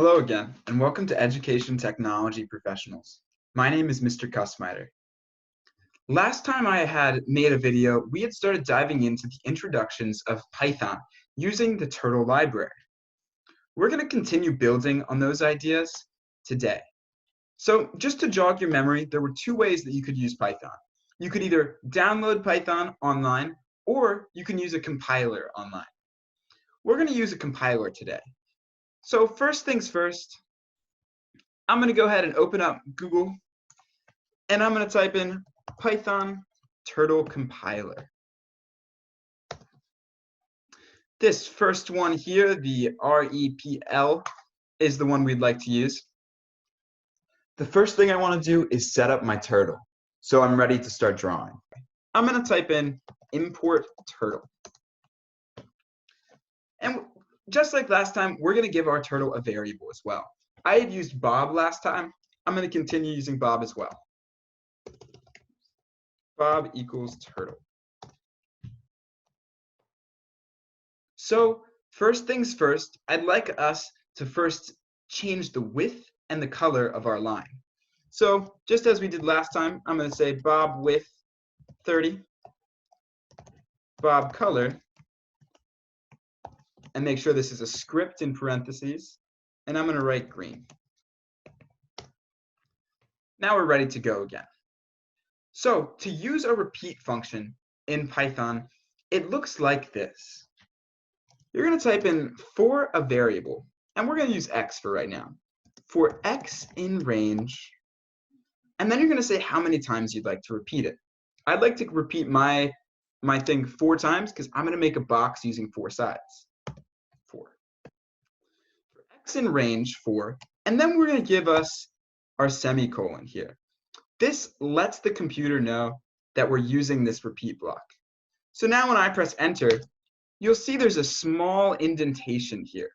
Hello again, and welcome to Education Technology Professionals. My name is Mr. Kussmeiter. Last time I had made a video, we had started diving into the introductions of Python using the Turtle library. We're going to continue building on those ideas today. So just to jog your memory, there were two ways that you could use Python. You could either download Python online, or you can use a compiler online. We're going to use a compiler today. So first things first, I'm going to go ahead and open up Google, and I'm going to type in Python Turtle Compiler. This first one here, the REPL, is the one we'd like to use. The first thing I want to do is set up my turtle. So I'm ready to start drawing. I'm going to type in import turtle. And just like last time, we're going to give our turtle a variable as well. I had used Bob last time. I'm going to continue using Bob as well. Bob equals turtle. So first things first, I'd like us to first change the width and the color of our line. So just as we did last time, I'm going to say Bob width 30, Bob color, and make sure this is a script in parentheses, and I'm going to write green. Now we're ready to go again. So to use a repeat function in Python, it looks like this. You're going to type in for a variable, and we're going to use x for right now. For x in range, and then you're going to say how many times you'd like to repeat it. I'd like to repeat my thing 4 times because I'm going to make a box using 4 sides. 4. For x in range 4, and then we're going to give us our semicolon here. This lets the computer know that we're using this repeat block. So now when I press enter, you'll see there's a small indentation here.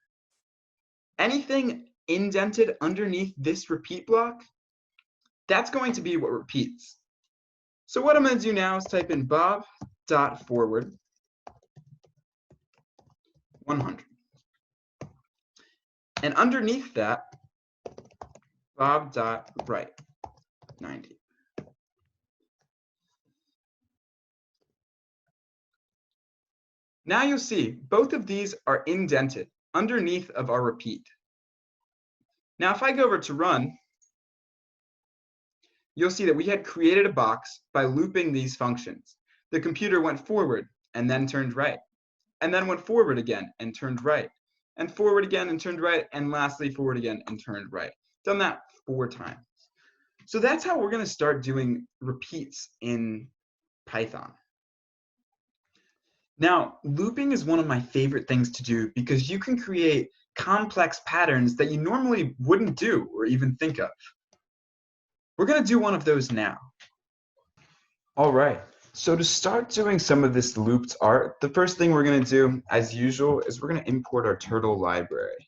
Anything indented underneath this repeat block, that's going to be what repeats. So what I'm going to do now is type in bob.forward 100. And underneath that, bob.right 90. Now you'll see both of these are indented underneath of our repeat. Now if I go over to run, you'll see that we had created a box by looping these functions. The computer went forward and then turned right, and then went forward again and turned right, and forward again and turned right, and lastly forward again and turned right. Done that 4 times. So that's how we're going to start doing repeats in Python. Now, looping is one of my favorite things to do because you can create complex patterns that you normally wouldn't do or even think of. We're going to do one of those now. All right, so to start doing some of this looped art, the first thing we're going to do, as usual, is we're going to import our turtle library.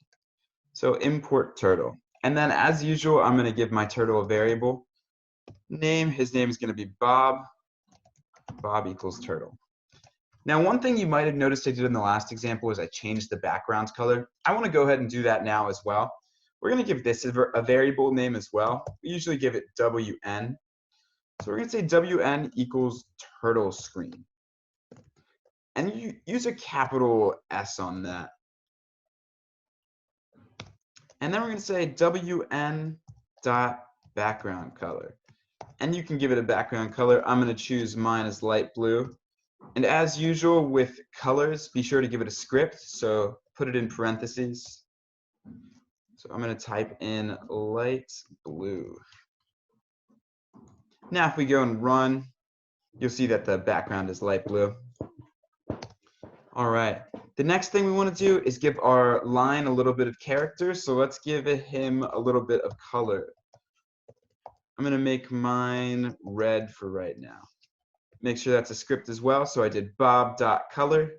So import turtle. And then as usual, I'm going to give my turtle a variable name. His name is going to be Bob. Bob equals turtle. Now, one thing you might have noticed I did in the last example is I changed the background color. I want to go ahead and do that now as well. We're going to give this a variable name as well. We usually give it WN. So we're going to say WN equals turtle screen. And you use a capital S on that. And then we're going to say WN dot background color. And you can give it a background color. I'm going to choose mine as light blue. And as usual with colors, be sure to give it a script. So put it in parentheses. So I'm going to type in light blue. Now if we go and run, you'll see that the background is light blue. All right. The next thing we want to do is give our line a little bit of character. So let's give him a little bit of color. I'm going to make mine red for right now. Make sure that's a script as well. So I did bob.color.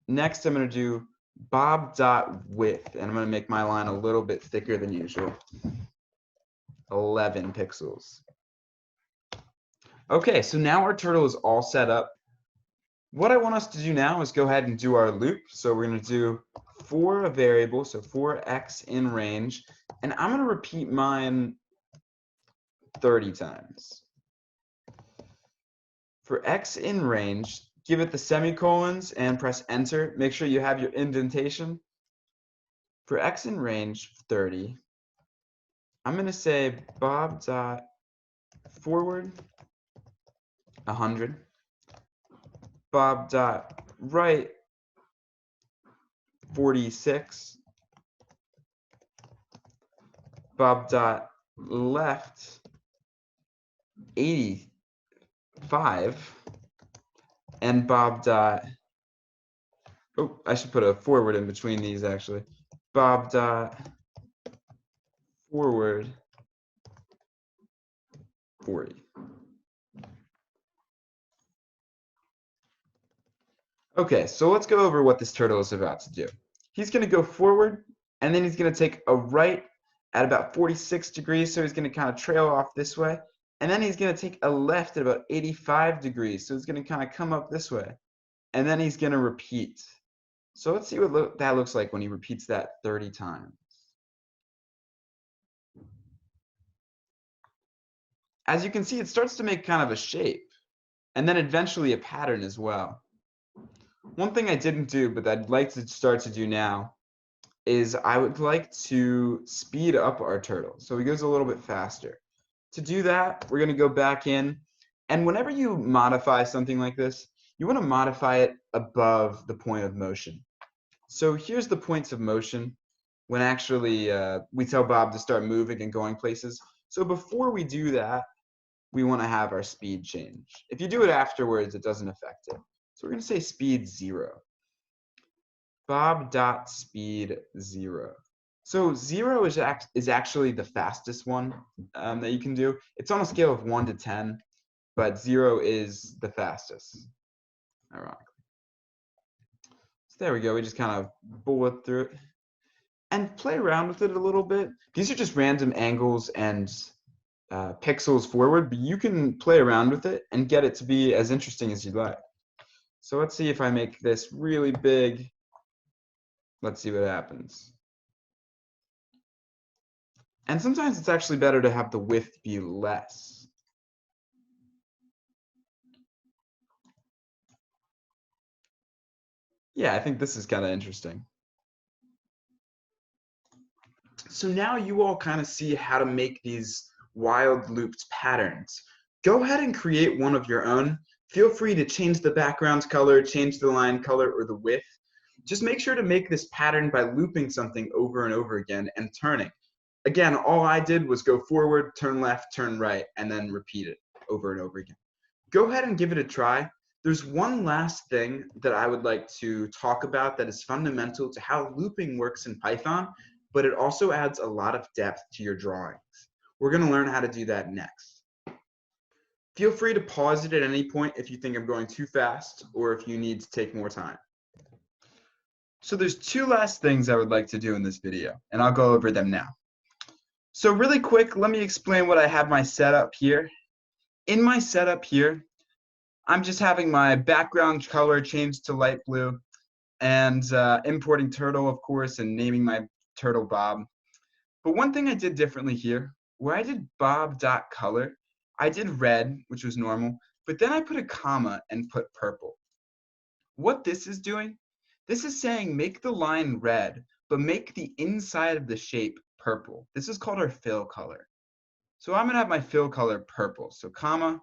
Next, I'm going to do bob.width, and I'm going to make my line a little bit thicker than usual. 11 pixels. Okay, so now our turtle is all set up. What I want us to do now is go ahead and do our loop. So we're going to do for a variable, so for x in range, and I'm going to repeat mine 30 times. For x in range, give it the semicolons and press enter. Make sure you have your indentation. For x in range 30, I'm going to say bob dot forward 100, bob dot right 46, bob dot left 85, and bob dot, oh, I should put a forward in between these actually, bob dot forward 40. Okay, so let's go over what this turtle is about to do. He's going to go forward, and then he's going to take a right at about 46 degrees, so he's going to kind of trail off this way. And then he's going to take a left at about 85 degrees, so he's going to kind of come up this way. And then he's going to repeat. So let's see what that looks like when he repeats that 30 times. As you can see, it starts to make kind of a shape, and then eventually a pattern as well. One thing I didn't do, but I'd like to start to do now, is I would like to speed up our turtle so he goes a little bit faster. To do that, we're going to go back in, and whenever you modify something like this, you want to modify it above the point of motion. So here's the points of motion when actually we tell Bob to start moving and going places. So before we do that, we want to have our speed change. If you do it afterwards, it doesn't affect it. So we're going to say speed 0. Bob dot speed 0. So 0 is actually the fastest one that you can do. It's on a scale of 1 to 10, but 0 is the fastest, ironically. So there we go. We just kind of bullet through it and play around with it a little bit. These are just random angles and pixels forward, but you can play around with it and get it to be as interesting as you'd like. So let's see if I make this really big. Let's see what happens. And sometimes it's actually better to have the width be less. Yeah, I think this is kind of interesting. So now you all kind of see how to make these wild looped patterns. Go ahead and create one of your own. Feel free to change the background color, change the line color, or the width. Just make sure to make this pattern by looping something over and over again and turning. Again, all I did was go forward, turn left, turn right, and then repeat it over and over again. Go ahead and give it a try. There's one last thing that I would like to talk about that is fundamental to how looping works in Python, but it also adds a lot of depth to your drawings. We're going to learn how to do that next. Feel free to pause it at any point if you think I'm going too fast or if you need to take more time. So there's two last things I would like to do in this video, and I'll go over them now. So really quick, let me explain what I have my setup here. In my setup here, I'm just having my background color changed to light blue and importing turtle, of course, and naming my turtle Bob. But one thing I did differently here, where I did bob.color, I did red, which was normal, but then I put a comma and put purple. What this is doing, this is saying make the line red, but make the inside of the shape purple. This is called our fill color. So I'm gonna have my fill color purple. So comma,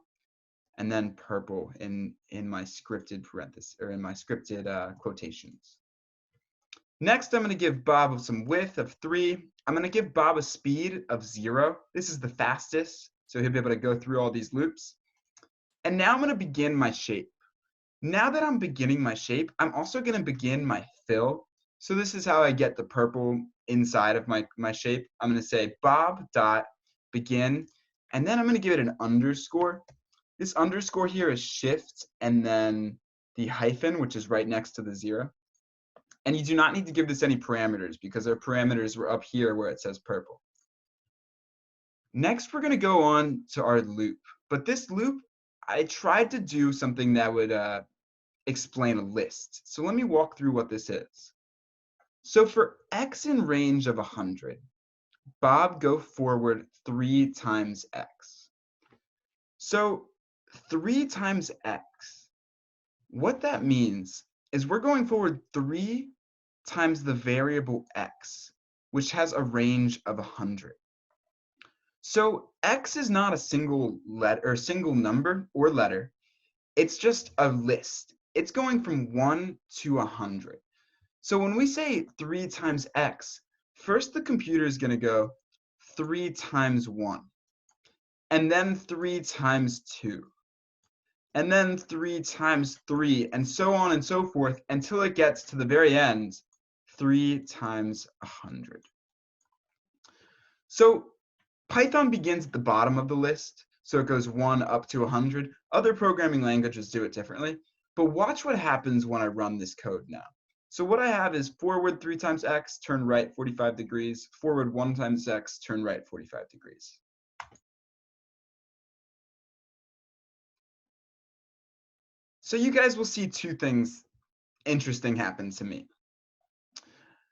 and then purple in my scripted parentheses, or in my scripted quotations. Next, I'm going to give Bob some width of 3. I'm going to give Bob a speed of 0. This is the fastest, so he'll be able to go through all these loops. And now I'm going to begin my shape. Now that I'm beginning my shape, I'm also going to begin my fill. So this is how I get the purple inside of my shape. I'm going to say Bob.begin, and then I'm going to give it an underscore. This underscore here is shift and then the hyphen, which is right next to the 0. And you do not need to give this any parameters because our parameters were up here where it says purple. Next, we're going to go on to our loop. But this loop, I tried to do something that would explain a list. So let me walk through what this is. So for x in range of 100, Bob go forward 3 times x. So 3 times x, what that means is we're going forward 3 times the variable x, which has a range of 100. So x is not a single letter or single number or letter. It's just a list. It's going from 1 to 100. So when we say 3 times x, first the computer is going to go 3 times 1, and then 3 times 2, and then 3 times 3, and so on and so forth until it gets to the very end, 3 times 100. So Python begins at the bottom of the list, so it goes 1 up to 100. Other programming languages do it differently, but watch what happens when I run this code now. So what I have is forward 3 times x, turn right 45 degrees, forward 1 times x, turn right 45 degrees. So you guys will see two things interesting happen to me.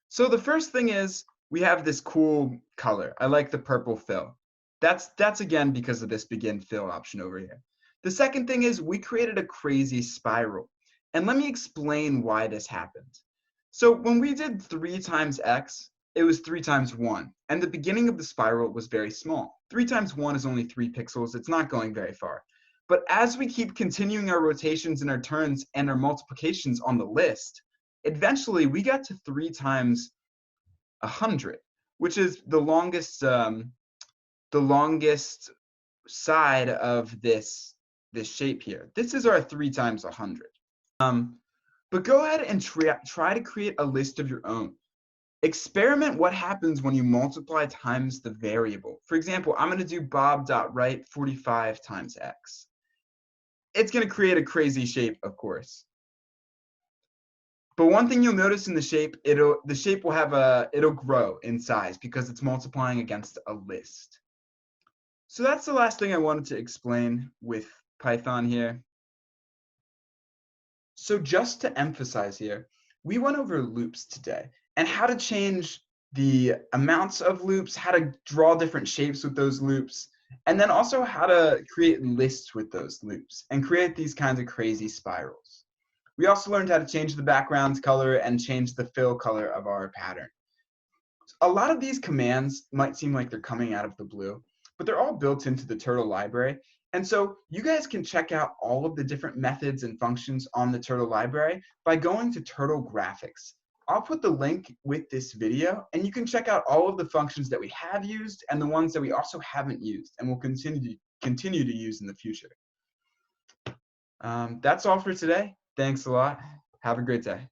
So the first thing is we have this cool color. I like the purple fill. That's again because of this begin fill option over here. The second thing is we created a crazy spiral. And let me explain why this happened. So when we did 3 times x, it was 3 times 1. And the beginning of the spiral was very small. 3 times 1 is only 3 pixels. It's not going very far. But as we keep continuing our rotations and our turns and our multiplications on the list, eventually we got to 3 times 100, which is the longest side of this shape here. This is our 3 times 100. But go ahead and try to create a list of your own. Experiment what happens when you multiply times the variable. For example, I'm going to do bob.write 45 times x. It's going to create a crazy shape, of course. But one thing you'll notice in the shape, the shape will have it'll grow in size because it's multiplying against a list. So that's the last thing I wanted to explain with Python here. So just to emphasize here, we went over loops today and how to change the amounts of loops, how to draw different shapes with those loops, and then also how to create lists with those loops and create these kinds of crazy spirals. We also learned how to change the background color and change the fill color of our pattern. A lot of these commands might seem like they're coming out of the blue, but they're all built into the Turtle library. And so you guys can check out all of the different methods and functions on the Turtle library by going to Turtle Graphics. I'll put the link with this video, and you can check out all of the functions that we have used and the ones that we also haven't used and will continue to use in the future. That's all for today. Thanks a lot. Have a great day.